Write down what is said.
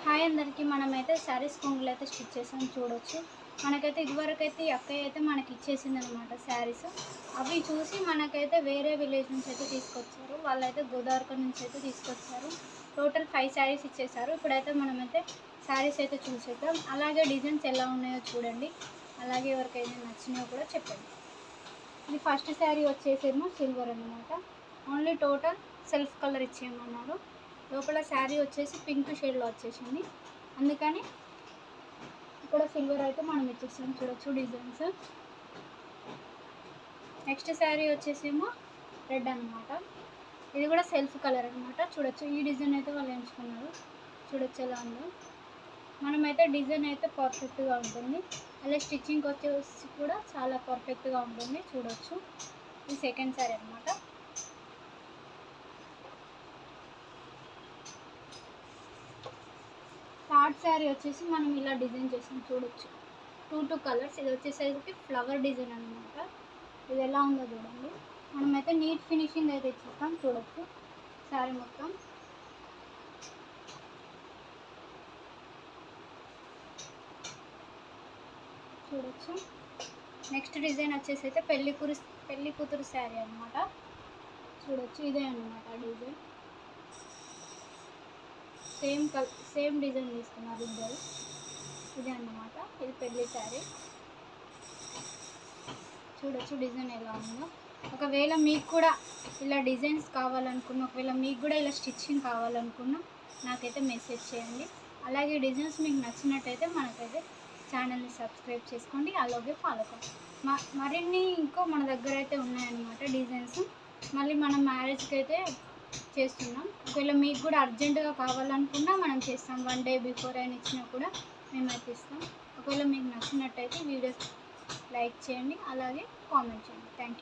Hi అందరికీ. మనమైతే శారీస్ కొంగులు అయితే స్టిచ్ చేసాం చూడొచ్చు. మనకైతే ఇదివరకు అయితే ఈ అక్కయ్య అయితే మనకి ఇచ్చేసింది అనమాట శారీస్. అవి చూసి మనకైతే వేరే విలేజ్ నుంచి అయితే తీసుకొచ్చారు. వాళ్ళైతే గోదావరిఖ నుంచి అయితే తీసుకొచ్చారు. టోటల్ 5 శారీస్ ఇచ్చేసారు. ఇప్పుడైతే మనమైతే శారీస్ అయితే చూసేద్దాం. అలాగే డిజైన్స్ ఎలా ఉన్నాయో చూడండి. అలాగే ఎవరికైనా నచ్చినాయో కూడా చెప్పండి. ఇది ఫస్ట్ శారీ వచ్చేసేమో సిల్వర్ అనమాట. ఓన్లీ టోటల్ సెల్ఫ్ కలర్ ఇచ్చేయమన్నారు. లోపల శారీ వచ్చేసి పింక్ షేడ్లో వచ్చేసింది. అందుకని ఇక్కడ సిల్వర్ అయితే మనం ఇచ్చేసాం చూడొచ్చు డిజైన్స్. నెక్స్ట్ శారీ వచ్చేసేమో రెడ్ అనమాట. ఇది కూడా సెల్ఫ్ కలర్ అనమాట. చూడొచ్చు ఈ డిజైన్ అయితే వాళ్ళు ఎంచుకున్నారు. చూడొచ్చు ఎలా ఉందో. మనమైతే డిజైన్ అయితే పర్ఫెక్ట్గా ఉంటుంది. అలా స్టిచ్చింగ్ వచ్చేసి కూడా చాలా పర్ఫెక్ట్గా ఉంటుంది. చూడొచ్చు ఇది సెకండ్ శారీ అనమాట. థర్డ్ శారీ వచ్చేసి మనం ఇలా డిజైన్ చేసాం చూడొచ్చు. 2 కలర్స్. ఇది వచ్చేసరికి ఫ్లవర్ డిజైన్ అనమాట. ఇది ఎలా ఉందో చూడండి. మనమైతే నీట్ ఫినిషింగ్ అయితే ఇచ్చేస్తాం చూడొచ్చు శారీ మొత్తం. చూడొచ్చు. నెక్స్ట్ డిజైన్ వచ్చేసి అయితే పెళ్లి కూతురు శారీ అనమాట. చూడొచ్చు ఇదే అనమాట డిజైన్. సేమ్ డిజైన్ తీసుకున్నారు ఇద్దరు. ఇదే అన్నమాట. ఇది పెళ్లి శారీ. చూడొచ్చు డిజైన్ ఎలా ఉందో. ఒకవేళ మీకు కూడా ఇలా డిజైన్స్ కావాలనుకున్నా, ఒకవేళ మీకు కూడా ఇలా స్టిచ్చింగ్ కావాలనుకున్నా నాకైతే మెసేజ్ చేయండి. అలాగే డిజైన్స్ మీకు నచ్చినట్టయితే మనకైతే ఛానల్ని సబ్స్క్రైబ్ చేసుకోండి. అలాగే ఫాలో కండి. మరిన్ని మన దగ్గర అయితే ఉన్నాయన్నమాట డిజైన్స్. మళ్ళీ మనం మ్యారేజ్కి అయితే చేస్తున్నాం. ఒకవేళ మీకు కూడా అర్జెంటుగా కావాలనుకున్నా మనం చేస్తాం. 1 డే బిఫోర్ అయినా ఇచ్చినా కూడా మేమైతే ఇస్తాం. ఒకవేళ మీకు నచ్చినట్టయితే వీడియోస్ లైక్ చేయండి, అలాగే కామెంట్ చేయండి. Thank you.